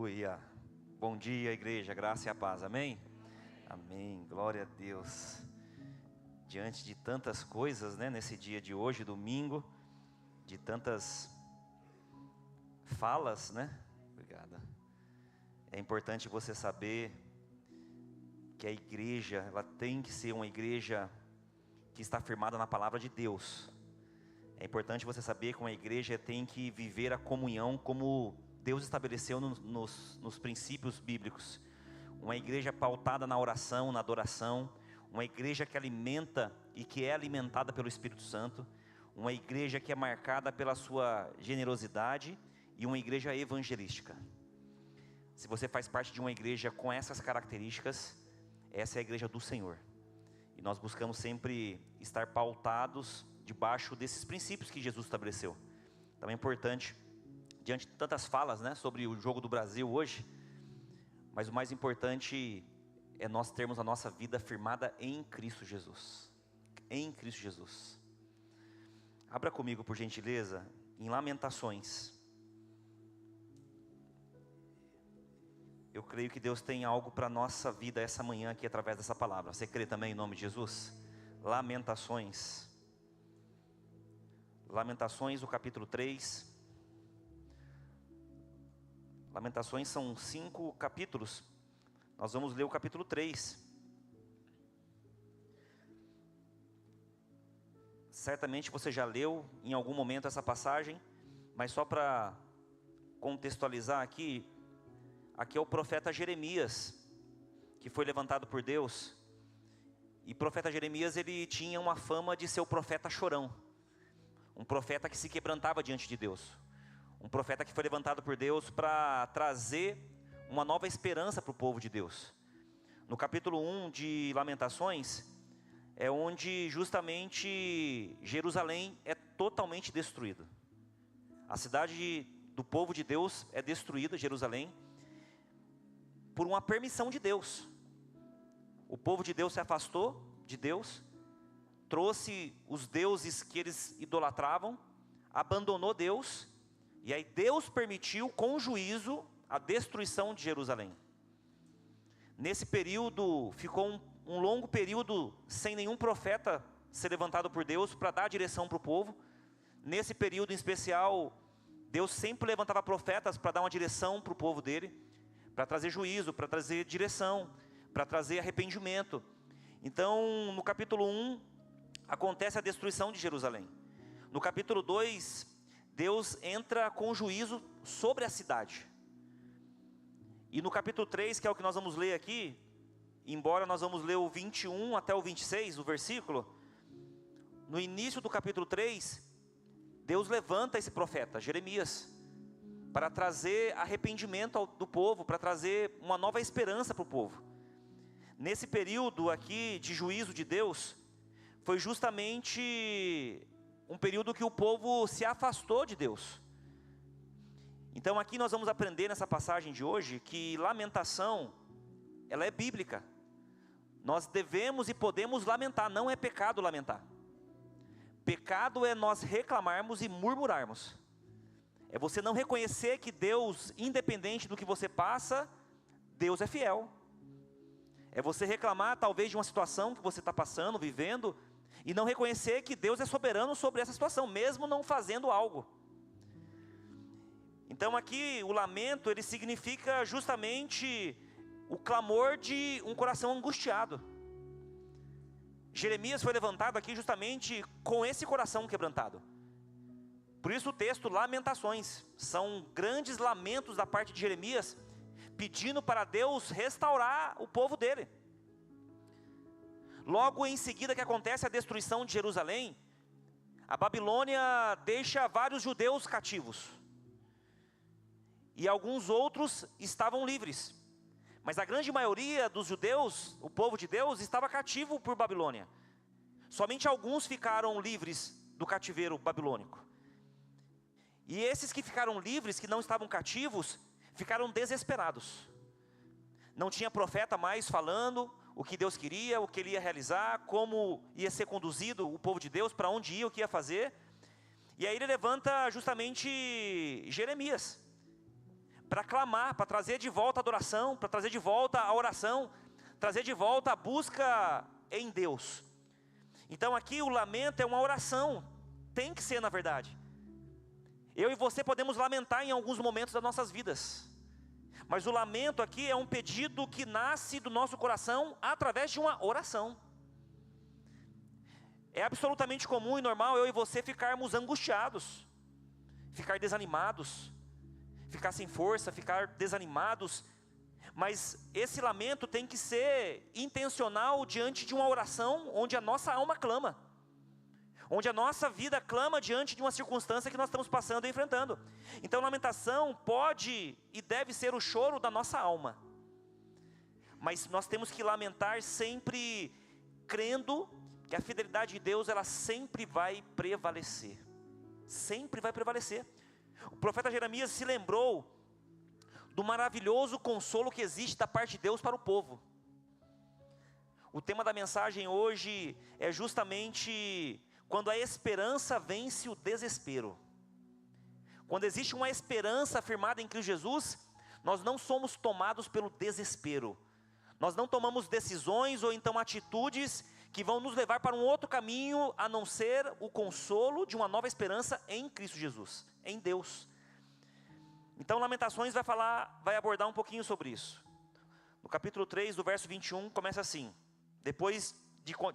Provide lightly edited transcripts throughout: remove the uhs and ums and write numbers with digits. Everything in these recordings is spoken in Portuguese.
Aleluia. Bom dia, igreja, graça e a paz, amém? Amém, glória a Deus. Diante de tantas coisas, nesse dia de hoje, domingo, de tantas falas, Obrigada. É importante você saber que a igreja, ela tem que ser uma igreja que está firmada na palavra de Deus. É importante você saber que uma igreja tem que viver a comunhão como Deus estabeleceu nos princípios bíblicos. Uma igreja pautada na oração, na adoração. Uma igreja que alimenta e que é alimentada pelo Espírito Santo. Uma igreja que é marcada pela sua generosidade e uma igreja evangelística. Se você faz parte de uma igreja com essas características, essa é a igreja do Senhor. E nós buscamos sempre estar pautados debaixo desses princípios que Jesus estabeleceu. Então é importante, diante de tantas falas, sobre o jogo do Brasil hoje, mas o mais importante é nós termos a nossa vida firmada em Cristo Jesus. Em Cristo Jesus. Abra comigo, por gentileza, em Lamentações. Eu creio que Deus tem algo para a nossa vida essa manhã aqui através dessa palavra. Você crê também em nome de Jesus? Lamentações. Lamentações, o capítulo 3. Lamentações são 5 capítulos. Nós vamos ler o capítulo 3. Certamente você já leu em algum momento essa passagem, mas só para contextualizar aqui é o profeta Jeremias, que foi levantado por Deus. E o profeta Jeremias, ele tinha uma fama de ser o profeta chorão. Um profeta que se quebrantava diante de Deus. Um profeta que foi levantado por Deus para trazer uma nova esperança para o povo de Deus. No capítulo 1 de Lamentações, é onde justamente Jerusalém é totalmente destruída. A cidade do povo de Deus é destruída, Jerusalém, por uma permissão de Deus. O povo de Deus se afastou de Deus, trouxe os deuses que eles idolatravam, abandonou Deus, e aí Deus permitiu com juízo a destruição de Jerusalém. Nesse período, ficou um longo período sem nenhum profeta ser levantado por Deus para dar direção para o povo. Nesse período em especial, Deus sempre levantava profetas para dar uma direção para o povo dele, para trazer juízo, para trazer direção, para trazer arrependimento. Então, no capítulo 1, acontece a destruição de Jerusalém. No capítulo 2, Deus entra com juízo sobre a cidade. E no capítulo 3, que é o que nós vamos ler aqui, embora nós vamos ler o 21 até o 26, o versículo, no início do capítulo 3, Deus levanta esse profeta, Jeremias, para trazer arrependimento do povo, para trazer uma nova esperança para o povo. Nesse período aqui de juízo de Deus, foi justamente um período que o povo se afastou de Deus. Então aqui nós vamos aprender nessa passagem de hoje que lamentação, ela é bíblica. Nós devemos e podemos lamentar, não é pecado lamentar. Pecado é nós reclamarmos e murmurarmos. É você não reconhecer que Deus, independente do que você passa, Deus é fiel. É você reclamar talvez de uma situação que você está passando, vivendo, e não reconhecer que Deus é soberano sobre essa situação, mesmo não fazendo algo. Então aqui o lamento, ele significa justamente o clamor de um coração angustiado. Jeremias foi levantado aqui justamente com esse coração quebrantado. Por isso o texto Lamentações, são grandes lamentos da parte de Jeremias, pedindo para Deus restaurar o povo dele. Logo em seguida que acontece a destruição de Jerusalém, a Babilônia deixa vários judeus cativos. E alguns outros estavam livres. Mas a grande maioria dos judeus, o povo de Deus, estava cativo por Babilônia. Somente alguns ficaram livres do cativeiro babilônico. E esses que ficaram livres, que não estavam cativos, ficaram desesperados. Não tinha profeta mais falando o que Deus queria, o que ele ia realizar, como ia ser conduzido o povo de Deus, para onde ia, o que ia fazer. E aí ele levanta justamente Jeremias, para clamar, para trazer de volta a adoração, para trazer de volta a oração, trazer de volta a busca em Deus. Então aqui o lamento é uma oração, tem que ser na verdade. Eu e você podemos lamentar em alguns momentos das nossas vidas, mas o lamento aqui é um pedido que nasce do nosso coração através de uma oração. É absolutamente comum e normal eu e você ficarmos angustiados, ficar desanimados, ficar sem força, ficar desanimados, mas esse lamento tem que ser intencional diante de uma oração onde a nossa alma clama, onde a nossa vida clama diante de uma circunstância que nós estamos passando e enfrentando. Então lamentação pode e deve ser o choro da nossa alma, mas nós temos que lamentar sempre crendo que a fidelidade de Deus, ela sempre vai prevalecer, sempre vai prevalecer. O profeta Jeremias se lembrou do maravilhoso consolo que existe da parte de Deus para o povo. O tema da mensagem hoje é justamente quando a esperança vence o desespero. Quando existe uma esperança afirmada em Cristo Jesus, nós não somos tomados pelo desespero. Nós não tomamos decisões ou então atitudes que vão nos levar para um outro caminho, a não ser o consolo de uma nova esperança em Cristo Jesus, em Deus. Então Lamentações vai abordar um pouquinho sobre isso. No capítulo 3, do verso 21, começa assim: depois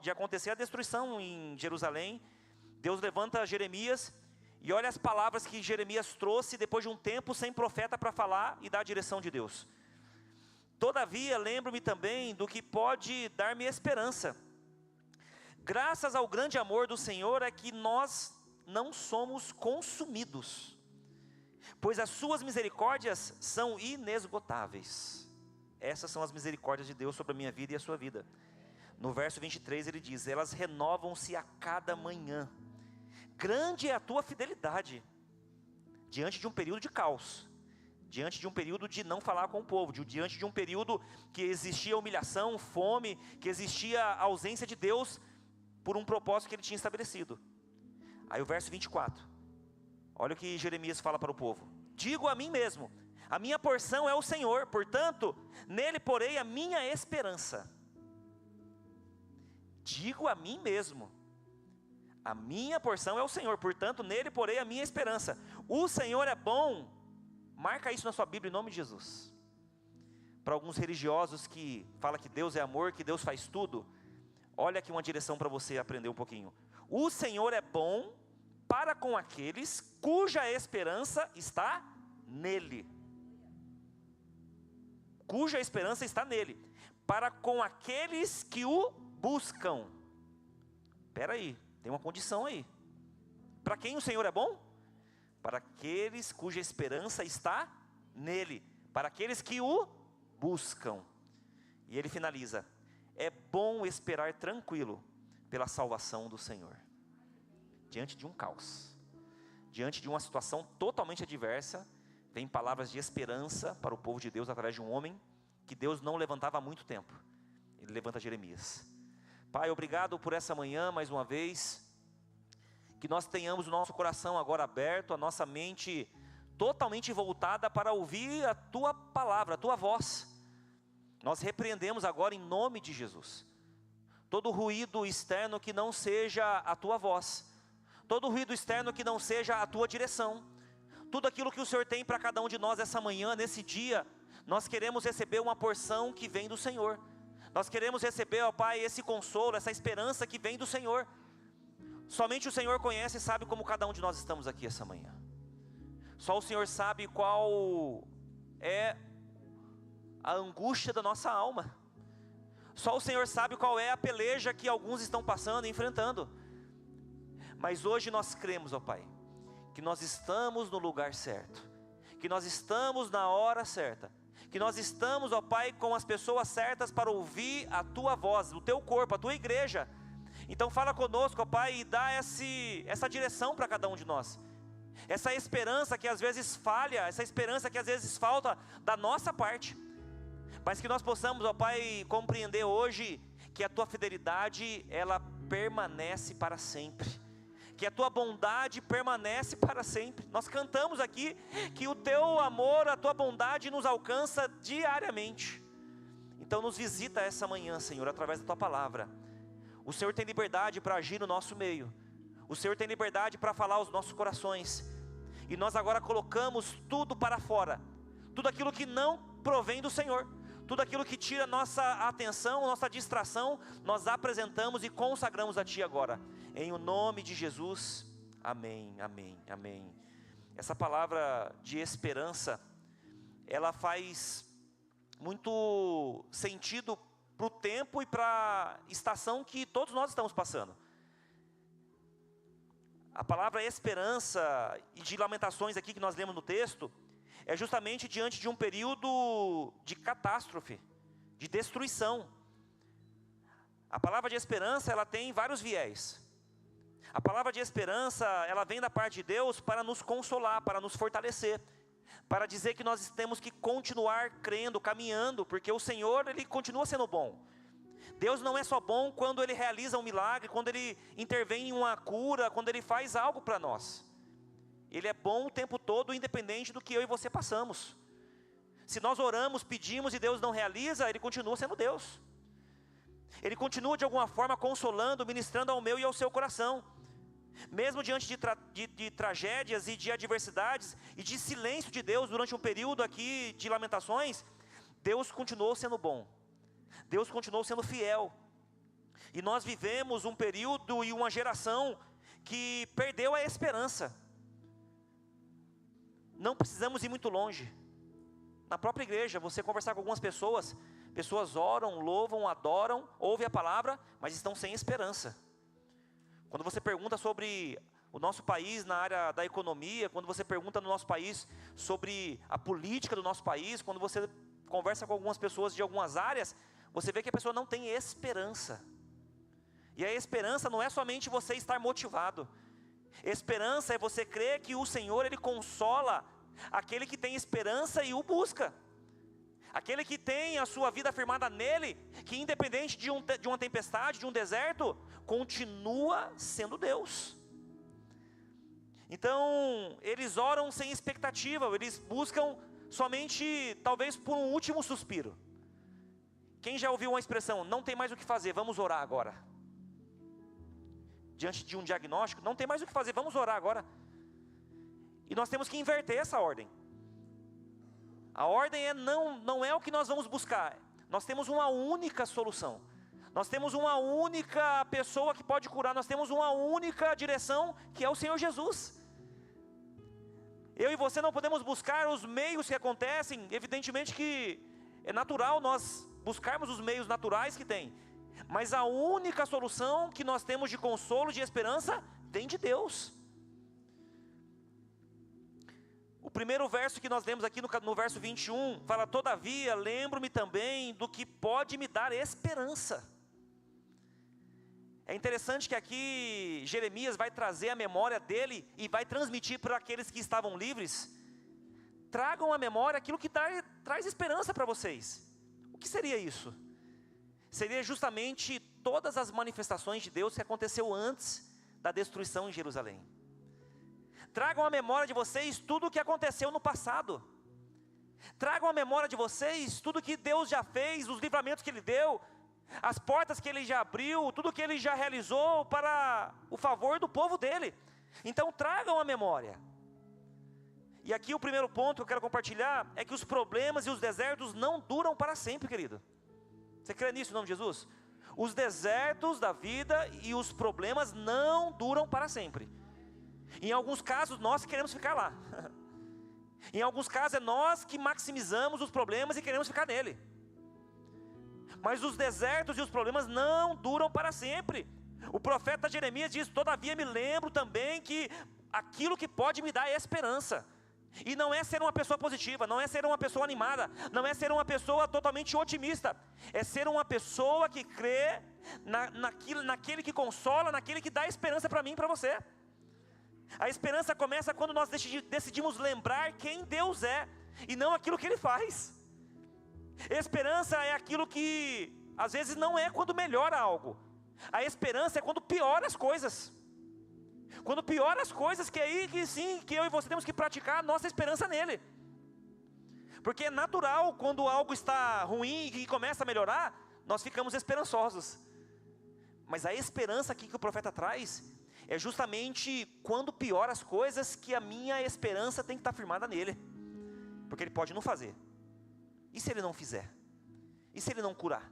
de acontecer a destruição em Jerusalém, Deus levanta Jeremias, e olha as palavras que Jeremias trouxe depois de um tempo sem profeta para falar e dar a direção de Deus. Todavia lembro-me também do que pode dar-me esperança. Graças ao grande amor do Senhor é que nós não somos consumidos, pois as suas misericórdias são inesgotáveis. Essas são as misericórdias de Deus sobre a minha vida e a sua vida. No verso 23 ele diz: elas renovam-se a cada manhã. Grande é a tua fidelidade. Diante de um período de caos, diante de um período de não falar com o povo, diante de um período que existia humilhação, fome, que existia a ausência de Deus, por um propósito que ele tinha estabelecido. Aí o verso 24, olha o que Jeremias fala para o povo: digo a mim mesmo, a minha porção é o Senhor, portanto, nele porei a minha esperança. Digo a mim mesmo, a minha porção é o Senhor, portanto, nele porei a minha esperança. O Senhor é bom, marca isso na sua Bíblia em nome de Jesus. Para alguns religiosos que falam que Deus é amor, que Deus faz tudo, olha aqui uma direção para você aprender um pouquinho. O Senhor é bom para com aqueles cuja esperança está nele. Cuja esperança está nele. Para com aqueles que o buscam. Espera aí, tem uma condição aí. Para quem o Senhor é bom? Para aqueles cuja esperança está nele. Para aqueles que o buscam. E ele finaliza: é bom esperar tranquilo pela salvação do Senhor. Diante de um caos, diante de uma situação totalmente adversa, vem palavras de esperança para o povo de Deus através de um homem que Deus não levantava há muito tempo. Ele levanta Jeremias. Pai, obrigado por essa manhã mais uma vez, que nós tenhamos o nosso coração agora aberto, a nossa mente totalmente voltada para ouvir a Tua palavra, a Tua voz. Nós repreendemos agora em nome de Jesus todo ruído externo que não seja a Tua voz, todo ruído externo que não seja a Tua direção. Tudo aquilo que o Senhor tem para cada um de nós essa manhã, nesse dia, nós queremos receber uma porção que vem do Senhor. Nós queremos receber, ó Pai, esse consolo, essa esperança que vem do Senhor. Somente o Senhor conhece e sabe como cada um de nós estamos aqui essa manhã. Só o Senhor sabe qual é a angústia da nossa alma. Só o Senhor sabe qual é a peleja que alguns estão passando e enfrentando. Mas hoje nós cremos, ó Pai, que nós estamos no lugar certo, que nós estamos na hora certa, que nós estamos, ó Pai, com as pessoas certas para ouvir a Tua voz, o Teu corpo, a Tua igreja. Então fala conosco, ó Pai, e dá essa direção para cada um de nós. Essa esperança que às vezes falha, essa esperança que às vezes falta da nossa parte. Mas que nós possamos, ó Pai, compreender hoje que a Tua fidelidade, ela permanece para sempre. que a tua bondade permanece para sempre. Nós cantamos aqui que o teu amor, a tua bondade nos alcança diariamente. Então nos visita essa manhã, Senhor, através da tua palavra. O Senhor tem liberdade para agir no nosso meio. O Senhor tem liberdade para falar aos nossos corações. E nós agora colocamos tudo para fora. Tudo aquilo que não provém do Senhor. Tudo aquilo que tira nossa atenção, nossa distração, nós apresentamos e consagramos a Ti agora. Em o nome de Jesus. Amém, amém, amém. Essa palavra de esperança, ela faz muito sentido para o tempo e para a estação que todos nós estamos passando. A palavra esperança e de Lamentações aqui que nós lemos no texto, é justamente diante de um período de catástrofe, de destruição. A palavra de esperança, ela tem vários viés. A palavra de esperança, ela vem da parte de Deus para nos consolar, para nos fortalecer, para dizer que nós temos que continuar crendo, caminhando, porque o Senhor, Ele continua sendo bom. Deus não é só bom quando Ele realiza um milagre, quando Ele intervém em uma cura, quando Ele faz algo para nós. Ele é bom o tempo todo, independente do que eu e você passamos. Se nós oramos, pedimos e Deus não realiza, Ele continua sendo Deus. Ele continua de alguma forma consolando, ministrando ao meu e ao seu coração. Mesmo diante de tragédias e de adversidades e de silêncio de Deus durante um período aqui de lamentações, Deus continuou sendo bom. Deus continuou sendo fiel. E nós vivemos um período e uma geração que perdeu a esperança. Não precisamos ir muito longe. Na própria igreja, você conversar com algumas pessoas, pessoas oram, louvam, adoram, ouvem a palavra, mas estão sem esperança. Quando você pergunta sobre o nosso país na área da economia, quando você pergunta no nosso país sobre a política do nosso país, quando você conversa com algumas pessoas de algumas áreas, você vê que a pessoa não tem esperança. E a esperança não é somente você estar motivado. Esperança é você crer que o Senhor, Ele consola aquele que tem esperança e o busca. Aquele que tem a sua vida firmada nele, que independente de uma tempestade, de um deserto, continua sendo Deus. Então, eles oram sem expectativa, eles buscam somente, talvez por um último suspiro. Quem já ouviu uma expressão, não tem mais o que fazer, vamos orar agora? Diante de um diagnóstico, não tem mais o que fazer, vamos orar agora. E nós temos que inverter essa ordem. A ordem não é o que nós vamos buscar. Nós temos uma única solução. Nós temos uma única pessoa que pode curar. Nós temos uma única direção, que é o Senhor Jesus. Eu e você não podemos buscar os meios que acontecem. Evidentemente que é natural nós buscarmos os meios naturais que tem. Mas a única solução que nós temos de consolo, de esperança, vem de Deus. O primeiro verso que nós lemos aqui no verso 21, fala: todavia lembro-me também do que pode me dar esperança. É interessante que aqui Jeremias vai trazer a memória dele e vai transmitir para aqueles que estavam livres. Tragam à memória aquilo que traz esperança para vocês. O que seria isso? Seria justamente todas as manifestações de Deus que aconteceu antes da destruição em Jerusalém. Tragam à memória de vocês tudo o que aconteceu no passado. Tragam à memória de vocês tudo que Deus já fez, os livramentos que Ele deu, as portas que Ele já abriu, tudo que Ele já realizou para o favor do povo dEle. Então tragam à memória. E aqui o primeiro ponto que eu quero compartilhar é que os problemas e os desertos não duram para sempre, querido. Você crê nisso em nome de Jesus? Os desertos da vida e os problemas não duram para sempre. Em alguns casos nós queremos ficar lá. Em alguns casos é nós que maximizamos os problemas e queremos ficar nele. Mas os desertos e os problemas não duram para sempre. O profeta Jeremias diz: todavia me lembro também que aquilo que pode me dar é esperança. E não é ser uma pessoa positiva, não é ser uma pessoa animada, não é ser uma pessoa totalmente otimista. É ser uma pessoa que crê naquele que consola, naquele que dá esperança para mim e para você. A esperança começa quando nós decidimos lembrar quem Deus é e não aquilo que Ele faz. Esperança é aquilo que às vezes não é quando melhora algo. A esperança é quando piora as coisas. Quando piora as coisas, que é aí que sim, que eu e você temos que praticar a nossa esperança nele. Porque é natural, quando algo está ruim e começa a melhorar, nós ficamos esperançosos. Mas a esperança aqui que o profeta traz, é justamente quando piora as coisas, que a minha esperança tem que estar firmada nele. Porque ele pode não fazer. E se ele não fizer? E se ele não curar?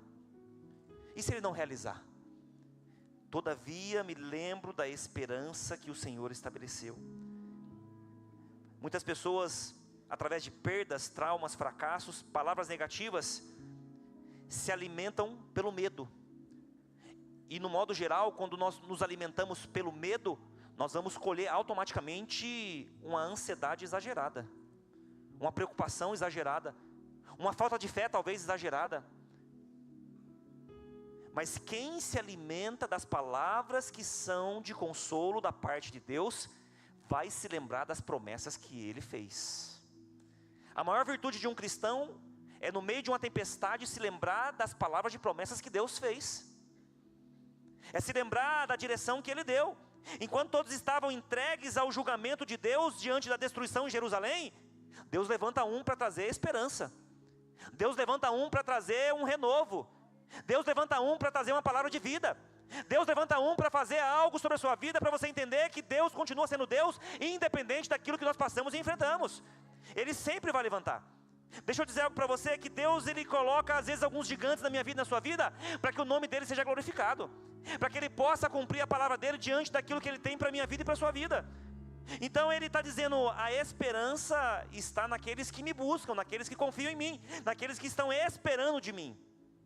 E se ele não realizar? Todavia me lembro da esperança que o Senhor estabeleceu. Muitas pessoas, através de perdas, traumas, fracassos, palavras negativas, se alimentam pelo medo. E no modo geral, quando nós nos alimentamos pelo medo, nós vamos colher automaticamente uma ansiedade exagerada, uma preocupação exagerada, uma falta de fé talvez exagerada. Mas quem se alimenta das palavras que são de consolo da parte de Deus, vai se lembrar das promessas que Ele fez. A maior virtude de um cristão é, no meio de uma tempestade, se lembrar das palavras de promessas que Deus fez. É se lembrar da direção que Ele deu. Enquanto todos estavam entregues ao julgamento de Deus, diante da destruição em Jerusalém, Deus levanta um para trazer esperança. Deus levanta um para trazer um renovo. Deus levanta um para trazer uma palavra de vida. Deus levanta um para fazer algo sobre a sua vida, para você entender que Deus continua sendo Deus, independente daquilo que nós passamos e enfrentamos. Ele sempre vai levantar. Deixa eu dizer algo para você, que Deus, Ele coloca às vezes alguns gigantes na minha vida e na sua vida, para que o nome dEle seja glorificado, para que Ele possa cumprir a palavra dEle diante daquilo que Ele tem para a minha vida e para a sua vida. Então Ele está dizendo, a esperança está naqueles que me buscam, naqueles que confiam em mim, naqueles que estão esperando de mim.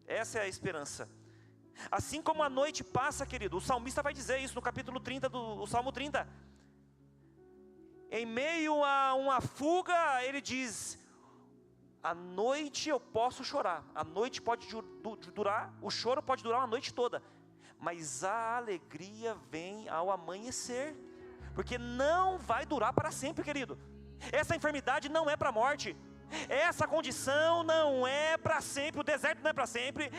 Essa é a esperança. Assim como a noite passa, querido, o salmista vai dizer isso no capítulo 30 do Salmo 30. Em meio a uma fuga, ele diz: à noite eu posso chorar, a noite pode durar, o choro pode durar uma noite toda, mas a alegria vem ao amanhecer, porque não vai durar para sempre, querido. Essa enfermidade não é para a morte, essa condição não é para sempre, o deserto não é para sempre,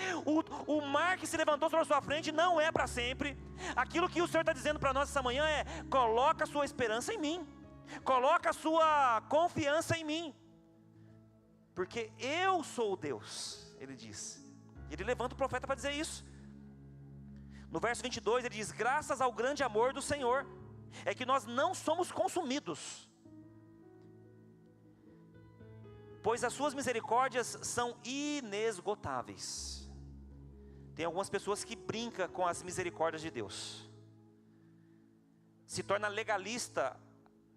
o mar que se levantou sobre a sua frente não é para sempre. Aquilo que o Senhor está dizendo para nós essa manhã é: coloca a sua esperança em mim, coloca a sua confiança em mim, porque eu sou o Deus, Ele diz. Ele levanta o profeta para dizer isso. No verso 22 ele diz: graças ao grande amor do Senhor, é que nós não somos consumidos, pois as suas misericórdias são inesgotáveis. Tem algumas pessoas que brincam com as misericórdias de Deus, se torna legalista,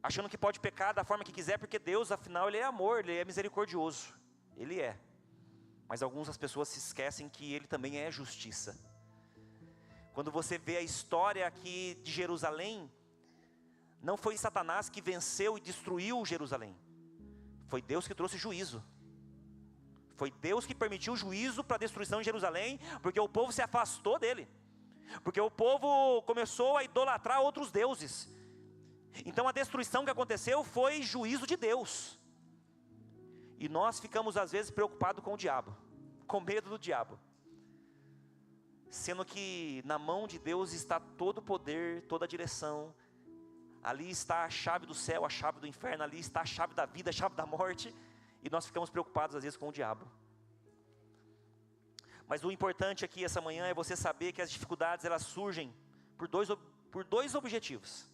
achando que pode pecar da forma que quiser, porque Deus, afinal, Ele é amor, Ele é misericordioso. Ele é. Mas algumas pessoas se esquecem que Ele também é justiça. Quando você vê a história aqui de Jerusalém, não foi Satanás que venceu e destruiu Jerusalém. Foi Deus que trouxe juízo. Foi Deus que permitiu o juízo para a destruição de Jerusalém, porque o povo se afastou dele. Porque o povo começou a idolatrar outros deuses. Então a destruição que aconteceu foi juízo de Deus. E nós ficamos às vezes preocupados com o diabo, com medo do diabo, sendo que na mão de Deus está todo o poder, toda a direção. Ali está a chave do céu, a chave do inferno, ali está a chave da vida, a chave da morte. E nós ficamos preocupados às vezes com o diabo. Mas o importante aqui essa manhã é você saber que as dificuldades elas surgem por dois objetivos.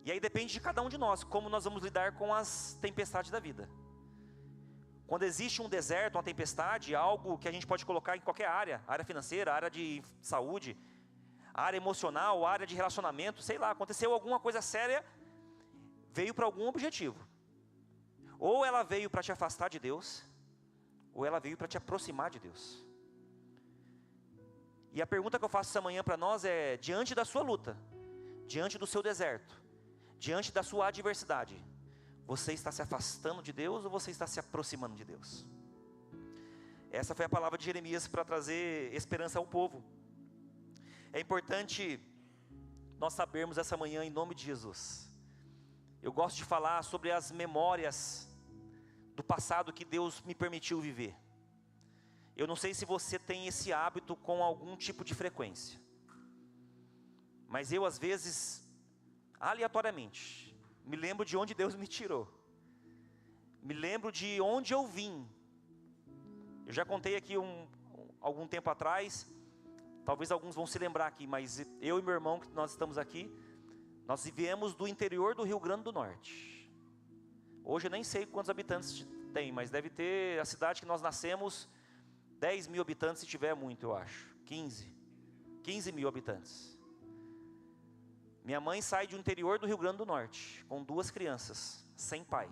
E aí depende de cada um de nós, como nós vamos lidar com as tempestades da vida. Quando existe um deserto, uma tempestade, algo que a gente pode colocar em qualquer área, área financeira, área de saúde, área emocional, área de relacionamento, sei lá, aconteceu alguma coisa séria, veio para algum objetivo. Ou ela veio para te afastar de Deus, ou ela veio para te aproximar de Deus. E a pergunta que eu faço essa manhã para nós é: diante da sua luta, diante do seu deserto, diante da sua adversidade, você está se afastando de Deus ou você está se aproximando de Deus? Essa foi a palavra de Jeremias para trazer esperança ao povo. É importante nós sabermos essa manhã, em nome de Jesus. Eu gosto de falar sobre as memórias do passado que Deus me permitiu viver. Eu não sei se você tem esse hábito com algum tipo de frequência, mas eu às vezes aleatoriamente. Me lembro de onde Deus me tirou. Me lembro de onde eu vim. Eu já contei aqui algum tempo atrás, talvez alguns vão se lembrar aqui, mas eu e meu irmão, que nós estamos aqui, nós viemos do interior do Rio Grande do Norte. Hoje eu nem sei quantos habitantes tem, mas deve ter, a cidade que nós nascemos, 10 mil habitantes, se tiver muito, eu acho. 15 mil habitantes. Minha mãe sai do interior do Rio Grande do Norte, com 2 crianças, sem pai.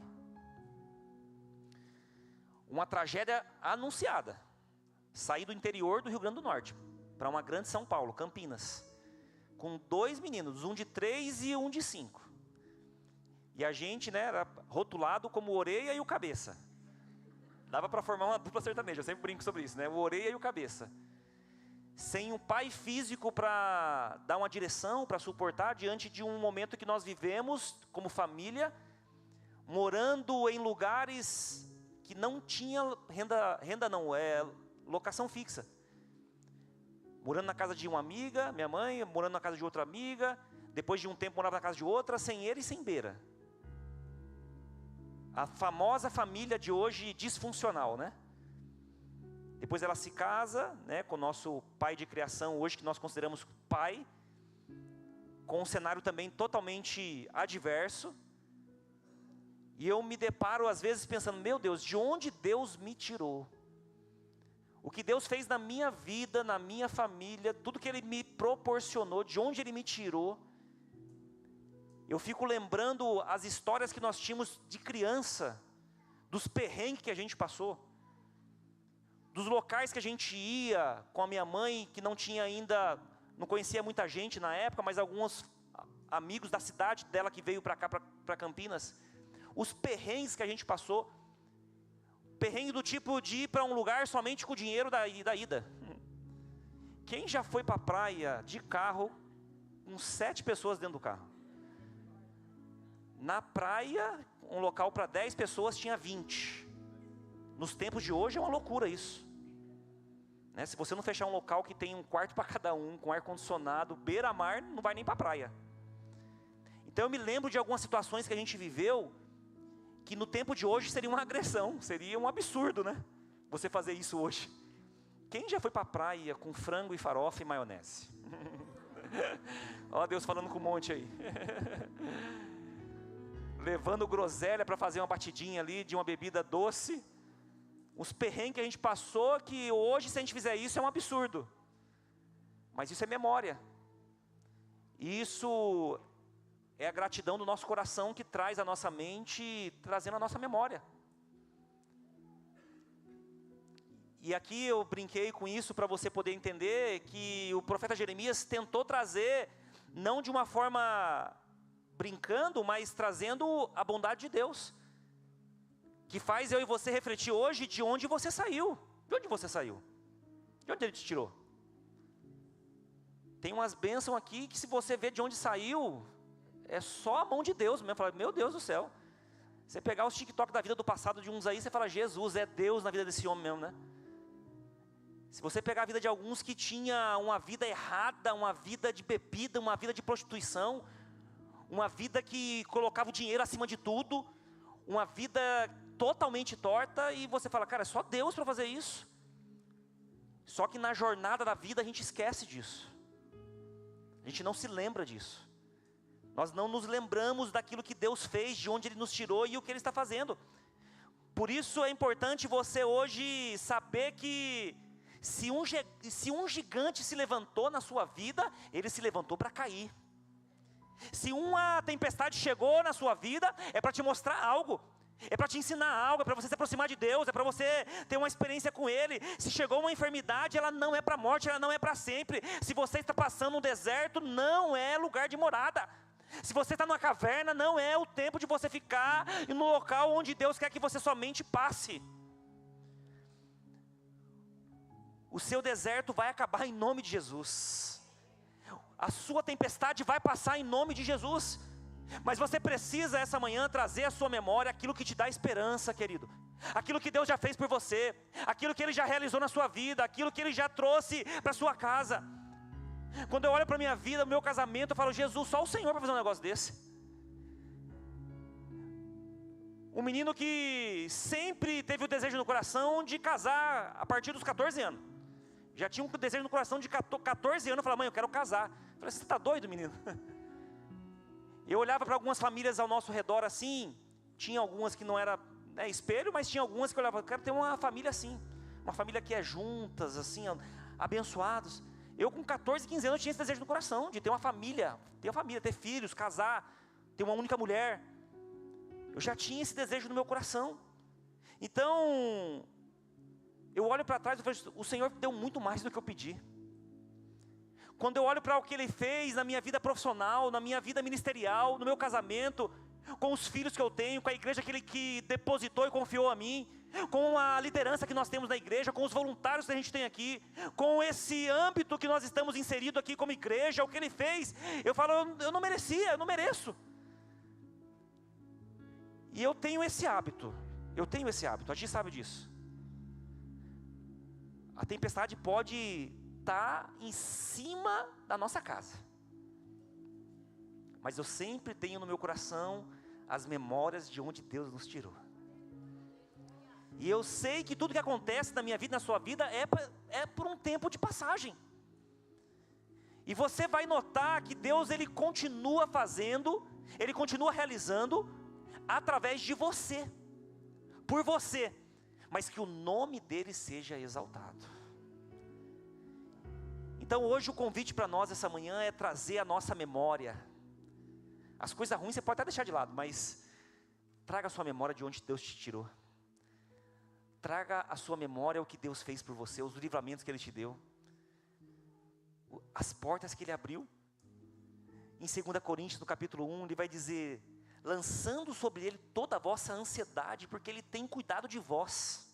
Uma tragédia anunciada. Saí do interior do Rio Grande do Norte, para uma grande São Paulo, Campinas, com 2 meninos, um de 3 e um de 5. E a gente, né, era rotulado como o orelha e o cabeça. Dava para formar uma dupla sertaneja, eu sempre brinco sobre isso, né, o orelha e o cabeça. Sem um pai físico para dar uma direção, para suportar, diante de um momento que nós vivemos como família, morando em lugares que não tinha locação fixa. Morando na casa de uma amiga, minha mãe, morando na casa de outra amiga, depois de um tempo morava na casa de outra, sem ele e sem beira. A famosa família de hoje disfuncional, né? Depois ela se casa, né, com o nosso pai de criação hoje, que nós consideramos pai, com um cenário também totalmente adverso. E eu me deparo às vezes pensando, meu Deus, de onde Deus me tirou? O que Deus fez na minha vida, na minha família, tudo que Ele me proporcionou, de onde Ele me tirou. Eu fico lembrando as histórias que nós tínhamos de criança, dos perrengues que a gente passou, dos locais que a gente ia com a minha mãe, que não tinha ainda, não conhecia muita gente na época, mas alguns amigos da cidade dela que veio para cá, para Campinas. Os perrengues que a gente passou, perrengue do tipo de ir para um lugar somente com o dinheiro da ida. Quem já foi para a praia de carro, com 7 pessoas dentro do carro? Na praia, um local para 10 pessoas tinha 20. Nos tempos de hoje é uma loucura isso, né? Se você não fechar um local que tem um quarto para cada um, com ar-condicionado, beira-mar, não vai nem para a praia. Então eu me lembro de algumas situações que a gente viveu, que no tempo de hoje seria uma agressão, seria um absurdo, né? Você fazer isso hoje. Quem já foi para a praia com frango e farofa e maionese? Ó Deus falando com um monte aí. Levando groselha para fazer uma batidinha ali de uma bebida doce. Os perrengues que a gente passou, que hoje se a gente fizer isso é um absurdo. Mas isso é memória. Isso é a gratidão do nosso coração que traz a nossa mente, trazendo a nossa memória. E aqui eu brinquei com isso para você poder entender que o profeta Jeremias tentou trazer, não de uma forma brincando, mas trazendo a bondade de Deus, que faz eu e você refletir hoje de onde você saiu. De onde você saiu? De onde Ele te tirou? Tem umas bênçãos aqui que se você vê de onde saiu, é só a mão de Deus mesmo. Fala, meu Deus do céu. Você pegar os TikTok da vida do passado de uns aí, você fala, Jesus, é Deus na vida desse homem mesmo, né? Se você pegar a vida de alguns que tinha uma vida errada, uma vida de bebida, uma vida de prostituição, uma vida que colocava o dinheiro acima de tudo, uma vida totalmente torta, e você fala, cara, é só Deus para fazer isso. Só que na jornada da vida a gente esquece disso. A gente não se lembra disso. Nós não nos lembramos daquilo que Deus fez, de onde Ele nos tirou e o que Ele está fazendo. Por isso é importante você hoje saber que se um gigante se levantou na sua vida, ele se levantou para cair. Se uma tempestade chegou na sua vida, é para te mostrar algo, é para te ensinar algo, é para você se aproximar de Deus, é para você ter uma experiência com Ele. Se chegou uma enfermidade, ela não é para a morte, ela não é para sempre. Se você está passando um deserto, não é lugar de morada. Se você está numa caverna, não é o tempo de você ficar no local onde Deus quer que você somente passe. O seu deserto vai acabar em nome de Jesus. A sua tempestade vai passar em nome de Jesus. Mas você precisa essa manhã trazer à sua memória aquilo que te dá esperança, querido. Aquilo que Deus já fez por você, aquilo que Ele já realizou na sua vida, aquilo que Ele já trouxe para a sua casa. Quando eu olho para a minha vida, o meu casamento, eu falo, Jesus, só o Senhor para fazer um negócio desse. Um menino que sempre teve o desejo no coração de casar a partir dos 14 anos. Já tinha um desejo no coração de 14 anos, eu falava, mãe, eu quero casar. Eu falei, você está doido, menino? Eu olhava para algumas famílias ao nosso redor assim, tinha algumas que não era espelho, mas tinha algumas que eu olhava, eu quero ter uma família assim, uma família que é juntas, assim, abençoados. Eu com 14, 15 anos tinha esse desejo no coração, de ter uma família, ter filhos, casar, ter uma única mulher. Eu já tinha esse desejo no meu coração. Então, eu olho para trás e falo, o Senhor deu muito mais do que eu pedi. Quando eu olho para o que Ele fez na minha vida profissional, na minha vida ministerial, no meu casamento, com os filhos que eu tenho, com a igreja que Ele que depositou e confiou a mim, com a liderança que nós temos na igreja, com os voluntários que a gente tem aqui, com esse âmbito que nós estamos inseridos aqui como igreja, o que Ele fez, eu falo, eu não merecia, eu não mereço. E eu tenho esse hábito, a gente sabe disso. A tempestade pode estar em cima da nossa casa, mas eu sempre tenho no meu coração as memórias de onde Deus nos tirou. E eu sei que tudo que acontece na minha vida, na sua vida, é por um tempo de passagem. E você vai notar que Deus, Ele continua fazendo, Ele continua realizando, através de você, por você, mas que o nome dEle seja exaltado. Então hoje o convite para nós essa manhã é trazer a nossa memória. As coisas ruins você pode até deixar de lado, mas traga a sua memória de onde Deus te tirou. Traga a sua memória o que Deus fez por você, os livramentos que Ele te deu, as portas que Ele abriu. Em 2 Coríntios, no capítulo 1, Ele vai dizer, lançando sobre Ele toda a vossa ansiedade, porque Ele tem cuidado de vós.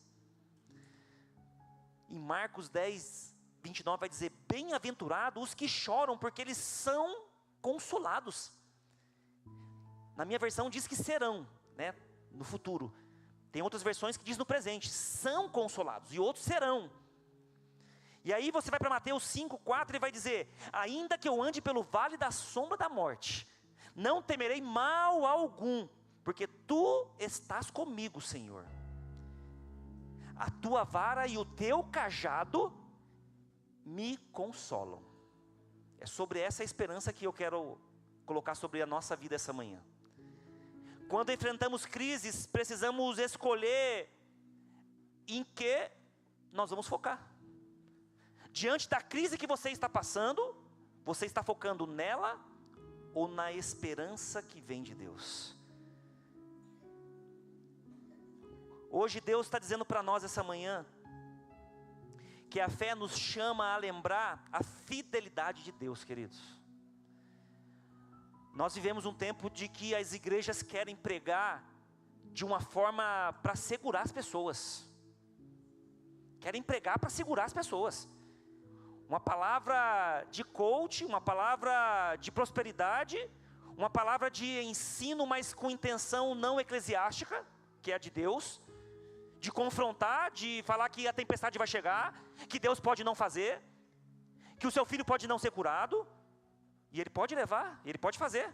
Em Marcos 10, 29 vai dizer, bem-aventurados os que choram, porque eles são consolados. Na minha versão diz que serão, no futuro. Tem outras versões que diz no presente, são consolados, e outros serão. E aí você vai para Mateus 5, 4, ele vai dizer, ainda que eu ande pelo vale da sombra da morte, não temerei mal algum, porque Tu estás comigo, Senhor. A Tua vara e o Teu cajado me consolam. É sobre essa esperança que eu quero colocar sobre a nossa vida essa manhã. Quando enfrentamos crises, precisamos escolher em que nós vamos focar. Diante da crise que você está passando, você está focando nela ou na esperança que vem de Deus? Hoje Deus está dizendo para nós essa manhã, que a fé nos chama a lembrar a fidelidade de Deus, queridos. Nós vivemos um tempo de que as igrejas querem pregar de uma forma para segurar as pessoas. Querem pregar para segurar as pessoas. Uma palavra de coach, uma palavra de prosperidade, uma palavra de ensino, mas com intenção não eclesiástica, que é a de Deus, de confrontar, de falar que a tempestade vai chegar, que Deus pode não fazer, que o seu filho pode não ser curado, e Ele pode levar, Ele pode fazer.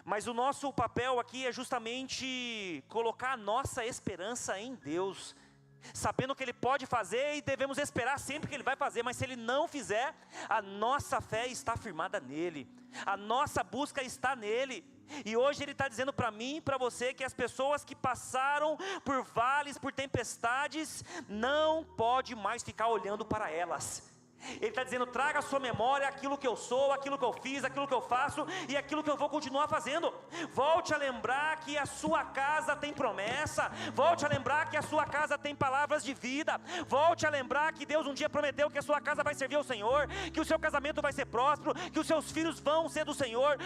Mas o nosso papel aqui é justamente colocar a nossa esperança em Deus, sabendo que Ele pode fazer e devemos esperar sempre que Ele vai fazer, mas se Ele não fizer, a nossa fé está firmada nele, a nossa busca está nele. E hoje Ele está dizendo para mim e para você que as pessoas que passaram por vales, por tempestades, não pode mais ficar olhando para elas. Ele está dizendo, traga à sua memória aquilo que eu sou, aquilo que eu fiz, aquilo que eu faço e aquilo que eu vou continuar fazendo. Volte a lembrar que a sua casa tem promessa. Volte a lembrar que a sua casa tem palavras de vida. Volte a lembrar que Deus um dia prometeu que a sua casa vai servir ao Senhor, que o seu casamento vai ser próspero, que os seus filhos vão ser do Senhor,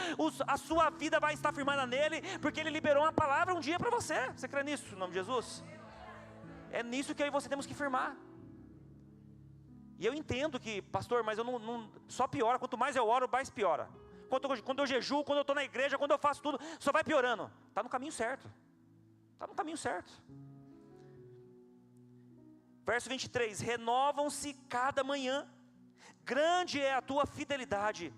a sua vida vai estar firmada nele, porque Ele liberou uma palavra um dia para você. Você crê nisso, em nome de Jesus? É nisso que eu e você temos que firmar. E eu entendo que, pastor, mas eu não só piora, quanto mais eu oro, mais piora. Quando eu jejuo, quando eu estou na igreja, quando eu faço tudo, só vai piorando. Está no caminho certo. Está no caminho certo. Verso 23, renovam-se cada manhã, grande é a tua fidelidade.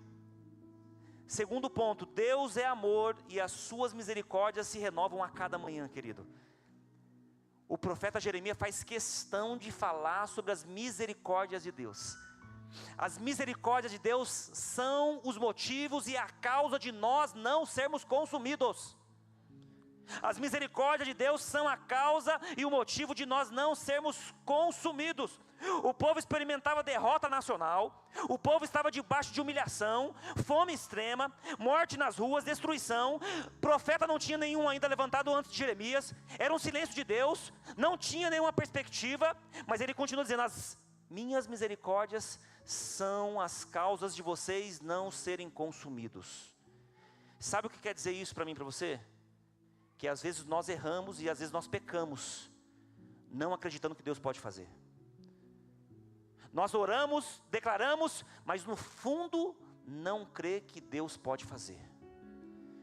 Segundo ponto, Deus é amor e as suas misericórdias se renovam a cada manhã, querido. O profeta Jeremias faz questão de falar sobre as misericórdias de Deus. As misericórdias de Deus são os motivos e a causa de nós não sermos consumidos. As misericórdias de Deus são a causa e o motivo de nós não sermos consumidos. O povo experimentava derrota nacional, o povo estava debaixo de humilhação, fome extrema, morte nas ruas, destruição. Profeta não tinha nenhum ainda levantado antes de Jeremias, era um silêncio de Deus, não tinha nenhuma perspectiva, mas ele continua dizendo: as minhas misericórdias são as causas de vocês não serem consumidos. Sabe o que quer dizer isso para mim e para você? Que às vezes nós erramos e às vezes nós pecamos, não acreditando que Deus pode fazer. Nós oramos, declaramos, mas no fundo não crê que Deus pode fazer.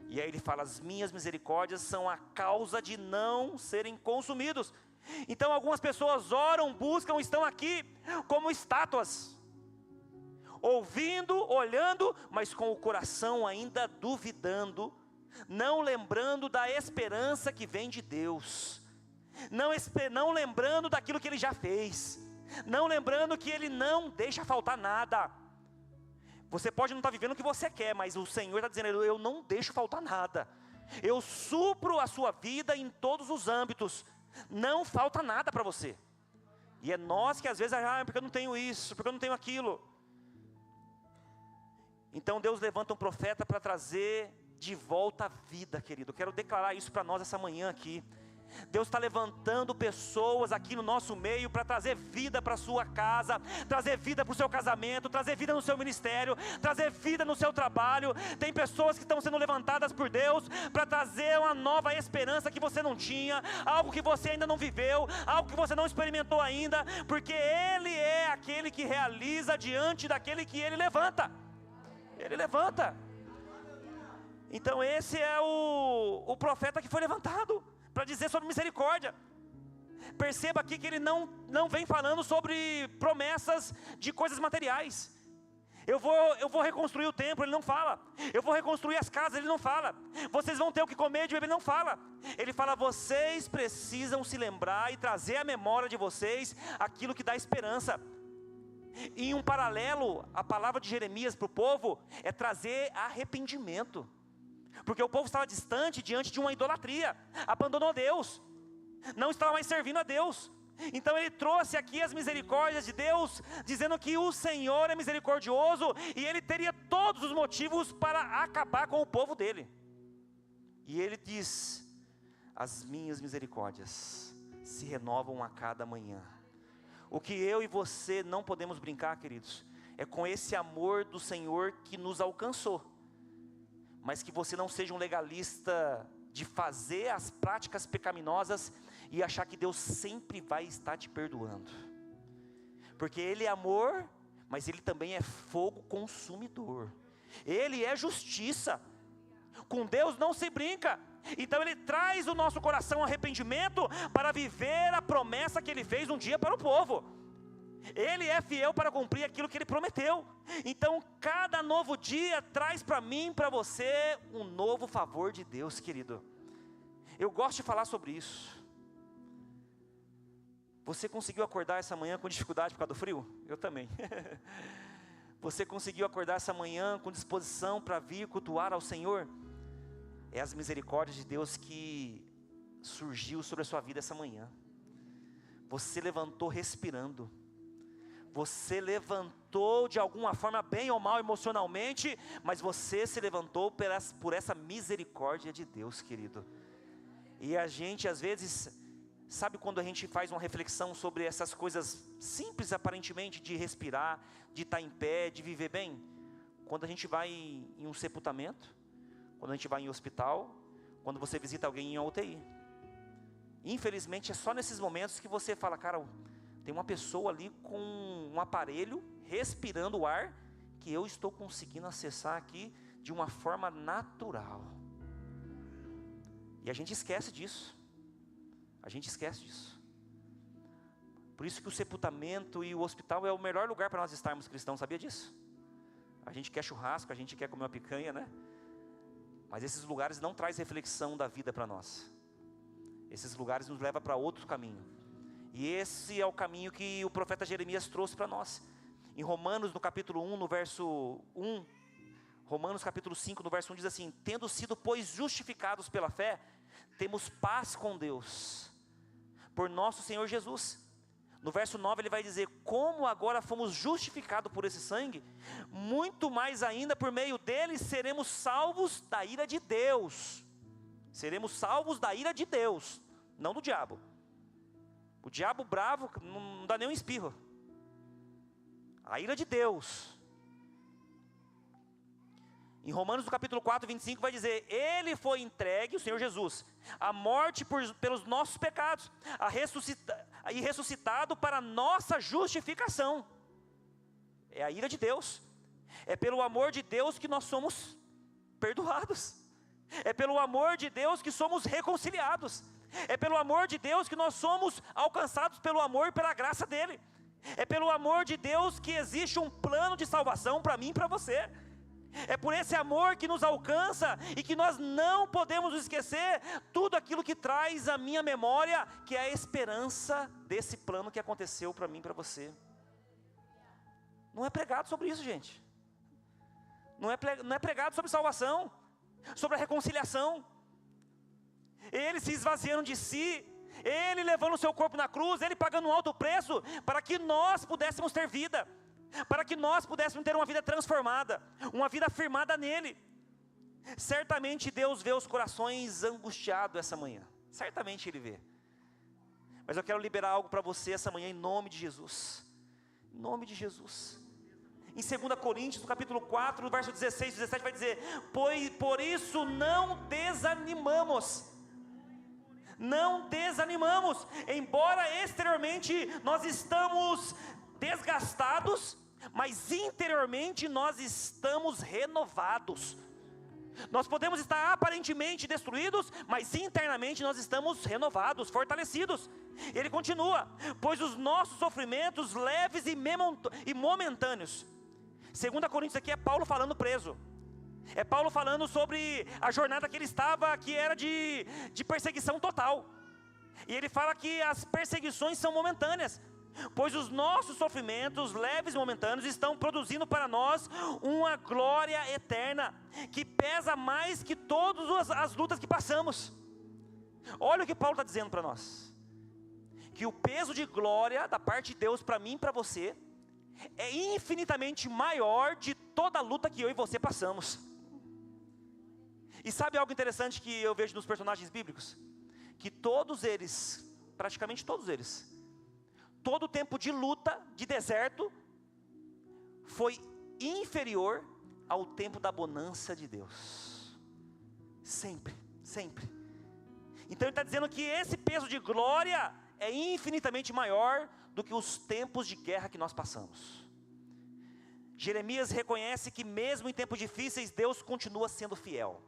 E aí ele fala: as minhas misericórdias são a causa de não serem consumidos. Então algumas pessoas oram, buscam, estão aqui como estátuas, ouvindo, olhando, mas com o coração ainda duvidando, não lembrando da esperança que vem de Deus, não lembrando daquilo que Ele já fez, não lembrando que Ele não deixa faltar nada. Você pode não estar vivendo o que você quer, mas o Senhor está dizendo: eu não deixo faltar nada, eu supro a sua vida em todos os âmbitos, não falta nada para você. E é nós que às vezes, porque eu não tenho isso, porque eu não tenho aquilo. Então Deus levanta um profeta para trazer de volta a vida, querido. Eu quero declarar isso para nós essa manhã aqui. Deus está levantando pessoas aqui no nosso meio para trazer vida para a sua casa, trazer vida para o seu casamento, trazer vida no seu ministério, trazer vida no seu trabalho. Tem pessoas que estão sendo levantadas por Deus para trazer uma nova esperança que você não tinha, algo que você ainda não viveu, algo que você não experimentou ainda, porque Ele é aquele que realiza diante daquele que Ele levanta. Ele levanta. Então esse é o profeta que foi levantado para dizer sobre misericórdia. Perceba aqui que ele não vem falando sobre promessas de coisas materiais. Eu vou reconstruir o templo, ele não fala. Eu vou reconstruir as casas, ele não fala. Vocês vão ter o que comer de beber, ele não fala. Ele fala: vocês precisam se lembrar e trazer à memória de vocês aquilo que dá esperança. Em um paralelo, a palavra de Jeremias para o povo é trazer arrependimento. Porque o povo estava distante diante de uma idolatria, abandonou Deus, não estava mais servindo a Deus. Então ele trouxe aqui as misericórdias de Deus, dizendo que o Senhor é misericordioso e Ele teria todos os motivos para acabar com o povo dele. E ele diz: as minhas misericórdias se renovam a cada manhã. O que eu e você não podemos brincar, queridos, é com esse amor do Senhor que nos alcançou. Mas que você não seja um legalista de fazer as práticas pecaminosas e achar que Deus sempre vai estar te perdoando. Porque Ele é amor, mas Ele também é fogo consumidor. Ele é justiça. Com Deus não se brinca. Então Ele traz o nosso coração ao arrependimento para viver a promessa que Ele fez um dia para o povo. Ele é fiel para cumprir aquilo que Ele prometeu. Então cada novo dia traz para mim e para você um novo favor de Deus, querido. Eu gosto de falar sobre isso. Você conseguiu acordar essa manhã com dificuldade por causa do frio? Eu também. Você conseguiu acordar essa manhã com disposição para vir cultuar ao Senhor? É as misericórdias de Deus que surgiu sobre a sua vida essa manhã. Você levantou respirando. Você levantou de alguma forma, bem ou mal emocionalmente, mas você se levantou por essa misericórdia de Deus, querido. E a gente às vezes, sabe quando a gente faz uma reflexão sobre essas coisas simples aparentemente, de respirar, de estar em pé, de viver bem? Quando a gente vai em um sepultamento, quando a gente vai em um hospital, quando você visita alguém em uma UTI. Infelizmente é só nesses momentos que você fala: cara, tem uma pessoa ali com um aparelho, respirando o ar, que eu estou conseguindo acessar aqui de uma forma natural. E a gente esquece disso. A gente esquece disso. Por isso que o sepultamento e o hospital é o melhor lugar para nós estarmos cristãos, sabia disso? A gente quer churrasco, a gente quer comer uma picanha, né? Mas esses lugares não trazem reflexão da vida para nós. Esses lugares nos levam para outro caminho. E esse é o caminho que o profeta Jeremias trouxe para nós. Em Romanos, no capítulo 1, no verso 1, Romanos capítulo 5, no verso 1 diz assim: tendo sido, pois, justificados pela fé, temos paz com Deus, por nosso Senhor Jesus. No verso 9 ele vai dizer: como agora fomos justificados por esse sangue, muito mais ainda por meio dele seremos salvos da ira de Deus. Seremos salvos da ira de Deus, não do diabo. O diabo bravo não dá nem um espirro. A ira de Deus. Em Romanos no capítulo 4, 25 vai dizer: ele foi entregue, o Senhor Jesus, à morte pelos nossos pecados, e ressuscitado para a nossa justificação. É a ira de Deus. É pelo amor de Deus que nós somos perdoados. É pelo amor de Deus que somos reconciliados. É pelo amor de Deus que nós somos alcançados pelo amor e pela graça dele. É pelo amor de Deus que existe um plano de salvação para mim e para você. É por esse amor que nos alcança e que nós não podemos esquecer tudo aquilo que traz à minha memória, que é a esperança desse plano que aconteceu para mim e para você. Não é pregado sobre isso, gente. Não é pregado sobre salvação, sobre a reconciliação. Ele se esvaziando de si, ele levando o seu corpo na cruz, ele pagando um alto preço para que nós pudéssemos ter vida, para que nós pudéssemos ter uma vida transformada, uma vida firmada nele. Certamente Deus vê os corações angustiados essa manhã, certamente Ele vê. Mas eu quero liberar algo para você essa manhã em nome de Jesus, em nome de Jesus. Em 2 Coríntios, no capítulo 4, no verso 16 e 17 vai dizer: pois por isso não desanimamos, embora exteriormente nós estamos desgastados, mas interiormente nós estamos renovados. Nós podemos estar aparentemente destruídos, mas internamente nós estamos renovados, fortalecidos. Ele continua: pois os nossos sofrimentos leves e momentâneos. 2 Coríntios aqui é Paulo falando preso. É Paulo falando sobre a jornada que ele estava, que era de perseguição total. E ele fala que as perseguições são momentâneas, pois os nossos sofrimentos leves e momentâneos estão produzindo para nós uma glória eterna, que pesa mais que todas as lutas que passamos. Olha o que Paulo está dizendo para nós: que o peso de glória da parte de Deus para mim e para você é infinitamente maior de toda a luta que eu e você passamos. E sabe algo interessante que eu vejo nos personagens bíblicos? Que todos eles, praticamente todos eles, todo o tempo de luta, de deserto, foi inferior ao tempo da bonança de Deus. Sempre, sempre. Então ele está dizendo que esse peso de glória é infinitamente maior do que os tempos de guerra que nós passamos. Jeremias reconhece que mesmo em tempos difíceis, Deus continua sendo fiel.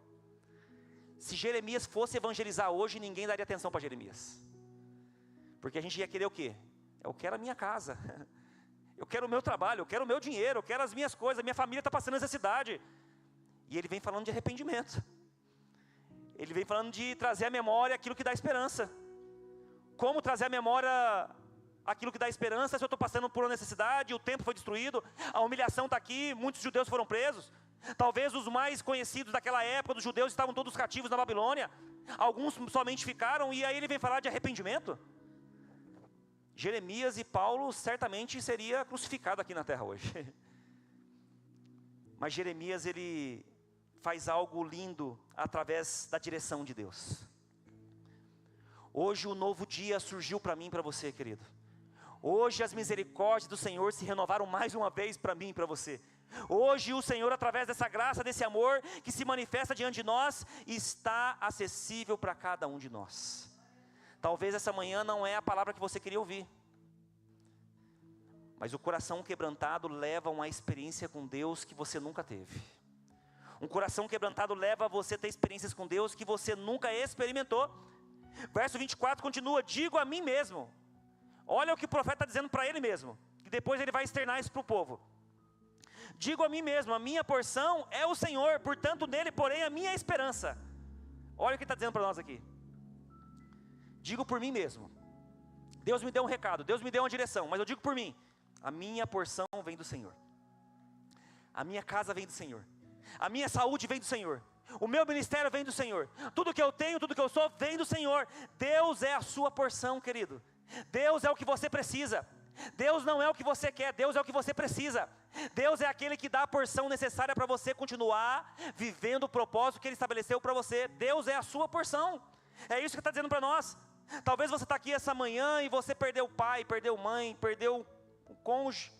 Se Jeremias fosse evangelizar hoje, ninguém daria atenção para Jeremias, porque a gente ia querer o quê? Eu quero a minha casa, eu quero o meu trabalho, eu quero o meu dinheiro, eu quero as minhas coisas, a minha família está passando necessidade. E ele vem falando de arrependimento, ele vem falando de trazer à memória aquilo que dá esperança. Como trazer à memória aquilo que dá esperança se eu estou passando por uma necessidade, o templo foi destruído, a humilhação está aqui, muitos judeus foram presos. Talvez os mais conhecidos daquela época dos judeus estavam todos cativos na Babilônia, alguns somente ficaram, e aí ele vem falar de arrependimento. Jeremias e Paulo certamente seria crucificado aqui na terra hoje. Mas Jeremias, ele faz algo lindo através da direção de Deus. Hoje o novo dia surgiu para mim e para você, querido. Hoje as misericórdias do Senhor se renovaram mais uma vez para mim e para você. Hoje o Senhor, através dessa graça, desse amor que se manifesta diante de nós, está acessível para cada um de nós. Talvez essa manhã não é a palavra que você queria ouvir, mas o coração quebrantado leva a uma experiência com Deus que você nunca teve. Um coração quebrantado leva a você a ter experiências com Deus que você nunca experimentou. Verso 24 continua: digo a mim mesmo, Olha o que o profeta está dizendo para ele mesmo, que depois ele vai externar isso para o povo. Digo a mim mesmo, a minha porção é o Senhor, portanto nele porém a minha esperança. Olha o que está dizendo para nós aqui. Digo por mim mesmo. Deus me deu um recado, Deus me deu uma direção, mas eu digo por mim, a minha porção vem do Senhor. A minha casa vem do Senhor. A minha saúde vem do Senhor. O meu ministério vem do Senhor. Tudo que eu tenho, tudo que eu sou, vem do Senhor. Deus é a sua porção, querido. Deus é o que você precisa. Deus não é o que você quer, Deus é o que você precisa. Deus é aquele que dá a porção necessária para você continuar vivendo o propósito que Ele estabeleceu para você. Deus é a sua porção. É isso que está dizendo para nós. Talvez você está aqui essa manhã e você perdeu o pai, perdeu mãe, perdeu o cônjuge,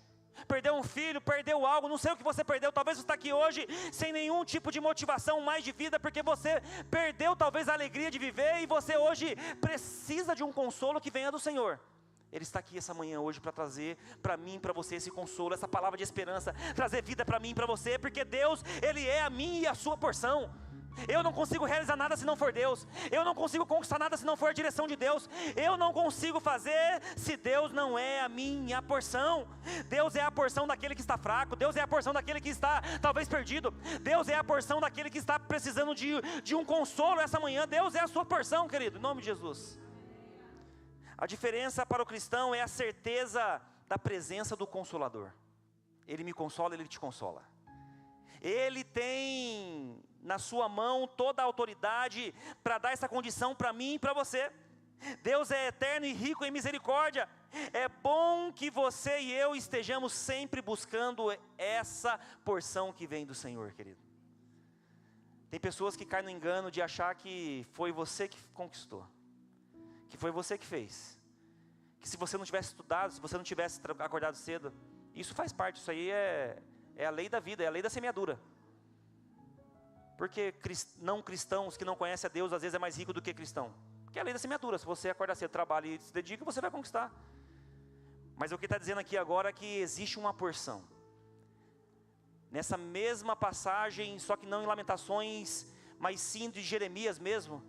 perdeu um filho, perdeu algo, não sei o que você perdeu. Talvez você está aqui hoje sem nenhum tipo de motivação mais de vida, porque você perdeu talvez a alegria de viver, e você hoje precisa de um consolo que venha do Senhor. Ele está aqui essa manhã hoje para trazer para mim, para você esse consolo, essa palavra de esperança, trazer vida para mim e para você, porque Deus, Ele é a minha e a sua porção. Eu não consigo realizar nada se não for Deus. Eu não consigo conquistar nada se não for a direção de Deus. Eu não consigo fazer se Deus não é a minha porção. Deus é a porção daquele que está fraco. Deus é a porção daquele que está talvez perdido. Deus é a porção daquele que está precisando de um consolo essa manhã. Deus é a sua porção, querido, em nome de Jesus. A diferença para o cristão é a certeza da presença do Consolador. Ele me consola, Ele te consola. Ele tem na sua mão toda a autoridade para dar essa condição para mim e para você. Deus é eterno e rico em misericórdia. É bom que você e eu estejamos sempre buscando essa porção que vem do Senhor, querido. Tem pessoas que caem no engano de achar que foi você que conquistou, que foi você que fez, que se você não tivesse estudado, se você não tivesse acordado cedo, isso faz parte, isso aí é a lei da vida, é a lei da semeadura. Porque não cristãos que não conhecem a Deus, às vezes é mais rico do que cristão, que é a lei da semeadura. Se você acordar cedo, trabalha e se dedica, você vai conquistar. Mas o que está dizendo aqui agora é que existe uma porção. Nessa mesma passagem, só que não em Lamentações, mas sim de Jeremias mesmo,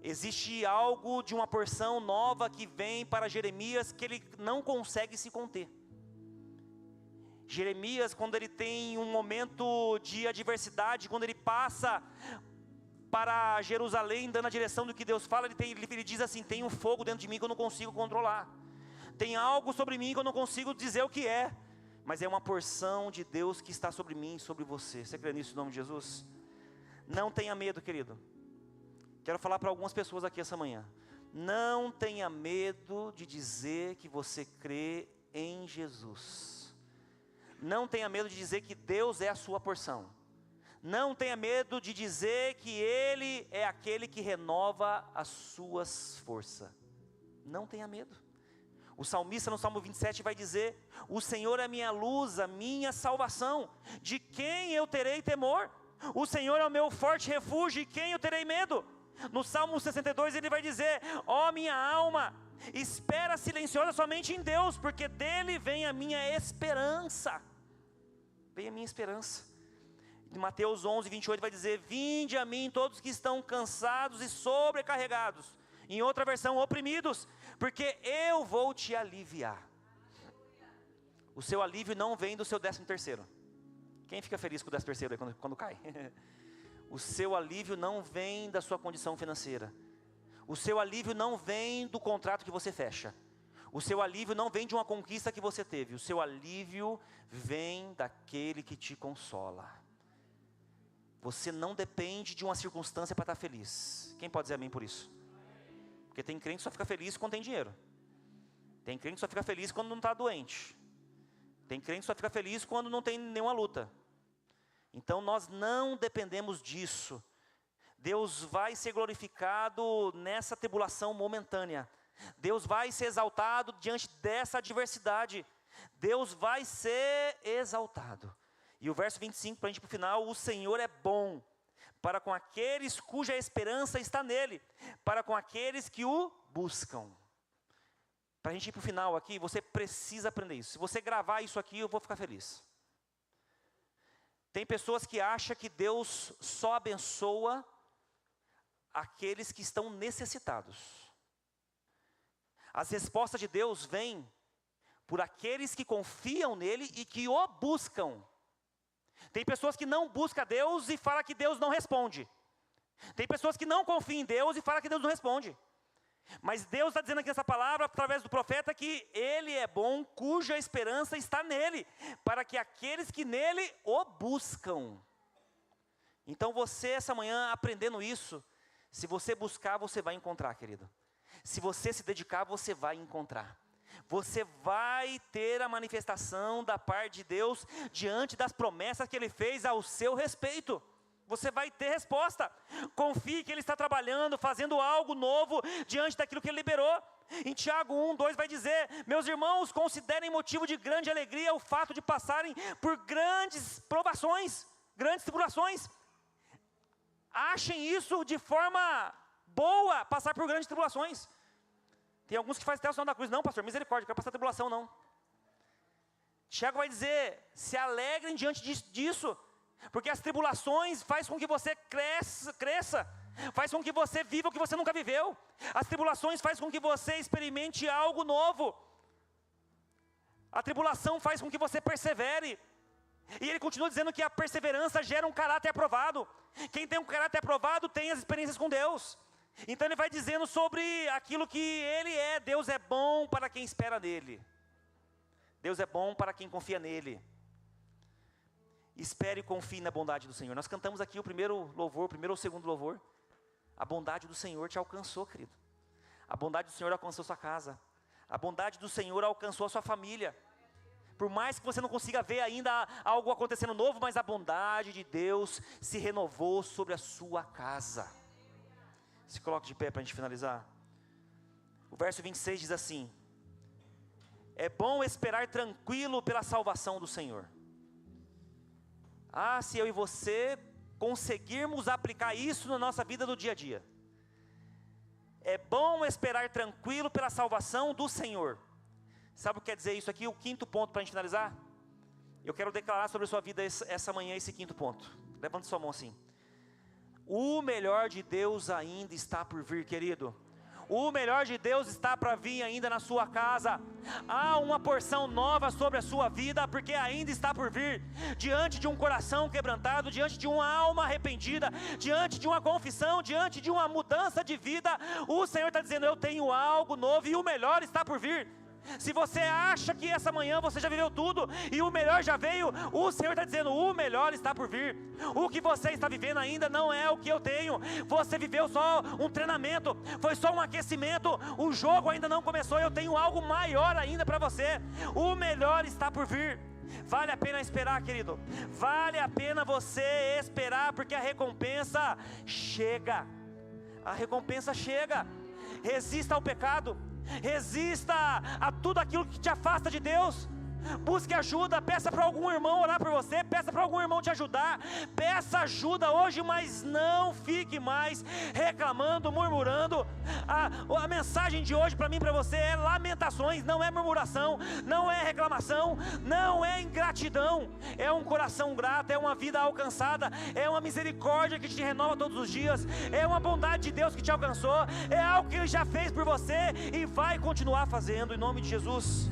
existe algo de uma porção nova que vem para Jeremias, que ele não consegue se conter. Jeremias, quando ele tem um momento de adversidade, quando ele passa para Jerusalém, dando a direção do que Deus fala, ele diz assim: tem um fogo dentro de mim que eu não consigo controlar, tem algo sobre mim que eu não consigo dizer o que é, mas é uma porção de Deus que está sobre mim e sobre você. Você crê nisso em nome de Jesus? Não tenha medo, querido. Quero falar para algumas pessoas aqui essa manhã. Não tenha medo de dizer que você crê em Jesus. Não tenha medo de dizer que Deus é a sua porção. Não tenha medo de dizer que Ele é aquele que renova as suas forças. Não tenha medo. O salmista no Salmo 27 vai dizer: o Senhor é a minha luz, a minha salvação. De quem eu terei temor? O Senhor é o meu forte refúgio, e quem eu terei medo? No Salmo 62 ele vai dizer: ó minha alma, espera silenciosa somente em Deus, porque dele vem a minha esperança. Vem a minha esperança. Em Mateus 11, 28 vai dizer: vinde a mim todos que estão cansados e sobrecarregados. Em outra versão, oprimidos, porque eu vou te aliviar. O seu alívio não vem do seu 13º. Quem fica feliz com o 13º aí quando cai? O seu alívio não vem da sua condição financeira. O seu alívio não vem do contrato que você fecha. O seu alívio não vem de uma conquista que você teve. O seu alívio vem daquele que te consola. Você não depende de uma circunstância para estar feliz. Quem pode dizer amém por isso? Porque tem crente que só fica feliz quando tem dinheiro. Tem crente que só fica feliz quando não está doente. Tem crente que só fica feliz quando não tem nenhuma luta. Então nós não dependemos disso. Deus vai ser glorificado nessa tribulação momentânea. Deus vai ser exaltado diante dessa adversidade. Deus vai ser exaltado. E o verso 25, para a gente ir para o final: o Senhor é bom para com aqueles cuja esperança está nele, para com aqueles que o buscam. Para a gente ir para o final aqui, você precisa aprender isso. Se você gravar isso aqui, eu vou ficar feliz. Tem pessoas que acham que Deus só abençoa aqueles que estão necessitados. As respostas de Deus vêm por aqueles que confiam nele e que o buscam. Tem pessoas que não buscam Deus e falam que Deus não responde. Tem pessoas que não confiam em Deus e falam que Deus não responde. Mas Deus está dizendo aqui nessa palavra, através do profeta, que Ele é bom, cuja esperança está nele, para que aqueles que nele o buscam. Então você, essa manhã, aprendendo isso, se você buscar, você vai encontrar, querido. Se você se dedicar, você vai encontrar. Você vai ter a manifestação da parte de Deus diante das promessas que Ele fez ao seu respeito. Você vai ter resposta. Confie que Ele está trabalhando, fazendo algo novo diante daquilo que Ele liberou. Em Tiago 1:2 vai dizer: meus irmãos, considerem motivo de grande alegria o fato de passarem por grandes provações, grandes tribulações. Achem isso de forma boa, passar por grandes tribulações. Tem alguns que fazem até o sinal da cruz. Não, pastor, misericórdia, não quero passar tribulação não. Tiago vai dizer: se alegrem diante disso, porque as tribulações faz com que você cresça, faz com que você viva o que você nunca viveu. As tribulações faz com que você experimente algo novo. A tribulação faz com que você persevere. E ele continua dizendo que a perseverança gera um caráter aprovado. Quem tem um caráter aprovado tem as experiências com Deus. Então ele vai dizendo sobre aquilo que Ele é. Deus é bom para quem espera nele. Deus é bom para quem confia nele. Espere e confie na bondade do Senhor. Nós cantamos aqui o primeiro louvor, o primeiro ou o segundo louvor. A bondade do Senhor te alcançou, querido. A bondade do Senhor alcançou sua casa. A bondade do Senhor alcançou a sua família. Por mais que você não consiga ver ainda algo acontecendo novo, mas a bondade de Deus se renovou sobre a sua casa. Se coloque de pé para a gente finalizar. O verso 26 diz assim: é bom esperar tranquilo pela salvação do Senhor. Ah, se eu e você conseguirmos aplicar isso na nossa vida do dia a dia. É bom esperar tranquilo pela salvação do Senhor. Sabe o que quer dizer isso aqui? O quinto ponto para a gente finalizar. Eu quero declarar sobre a sua vida essa manhã esse quinto ponto. Levante sua mão assim. O melhor de Deus ainda está por vir, querido. O melhor de Deus está para vir ainda na sua casa. Há uma porção nova sobre a sua vida, porque ainda está por vir. Diante de um coração quebrantado, diante de uma alma arrependida, diante de uma confissão, diante de uma mudança de vida, o Senhor está dizendo: eu tenho algo novo e o melhor está por vir. Se você acha que essa manhã você já viveu tudo e o melhor já veio, o Senhor está dizendo: o melhor está por vir. O que você está vivendo ainda não é o que eu tenho. Você viveu só um treinamento, foi só um aquecimento, o jogo ainda não começou. Eu tenho algo maior ainda para você. O melhor está por vir. Vale a pena esperar, querido. Vale a pena você esperar, porque a recompensa chega. A recompensa chega. Resista ao pecado. Resista a tudo aquilo que te afasta de Deus. Busque ajuda, peça para algum irmão orar por você, peça para algum irmão te ajudar. Peça ajuda hoje, mas não fique mais reclamando, murmurando. A mensagem de hoje para mim e para você é lamentações, não é murmuração, não é reclamação, não é ingratidão. É um coração grato, é uma vida alcançada, é uma misericórdia que te renova todos os dias, é uma bondade de Deus que te alcançou, é algo que Ele já fez por você e vai continuar fazendo, em nome de Jesus.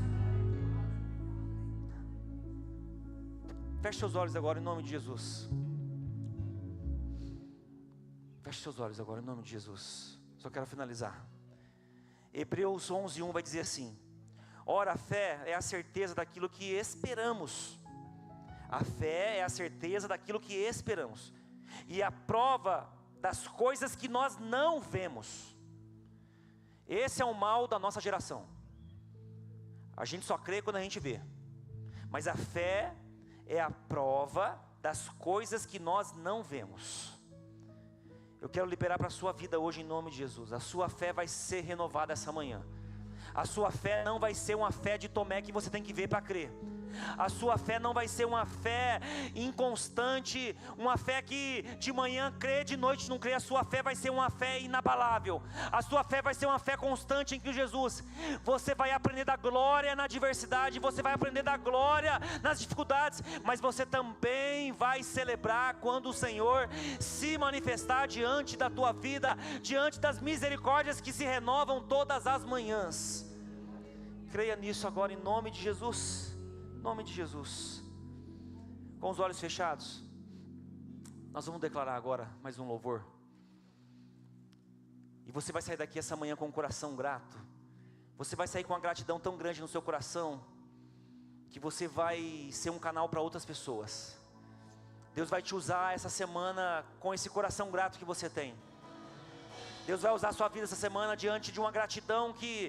Feche seus olhos agora em nome de Jesus. Feche seus olhos agora em nome de Jesus. Só quero finalizar. Hebreus 11:1 vai dizer assim: ora, a fé é a certeza daquilo que esperamos. A fé é a certeza daquilo que esperamos. E a prova das coisas que nós não vemos. Esse é o mal da nossa geração. A gente só crê quando a gente vê. Mas a fé é a prova das coisas que nós não vemos. Eu quero liberar para a sua vida hoje em nome de Jesus. A sua fé vai ser renovada essa manhã. A sua fé não vai ser uma fé de Tomé que você tem que ver para crer. A sua fé não vai ser uma fé inconstante, uma fé que de manhã crê, de noite não crê. A sua fé vai ser uma fé inabalável. A sua fé vai ser uma fé constante em Cristo Jesus. Você vai aprender da glória na adversidade, você vai aprender da glória nas dificuldades, mas você também vai celebrar quando o Senhor se manifestar diante da tua vida, diante das misericórdias que se renovam todas as manhãs. Creia nisso agora em nome de Jesus. Em nome de Jesus. Com os olhos fechados, nós vamos declarar agora mais um louvor. E você vai sair daqui essa manhã com um coração grato. Você vai sair com uma gratidão tão grande no seu coração, que você vai ser um canal para outras pessoas. Deus vai te usar essa semana com esse coração grato que você tem. Deus vai usar a sua vida essa semana diante de uma gratidão que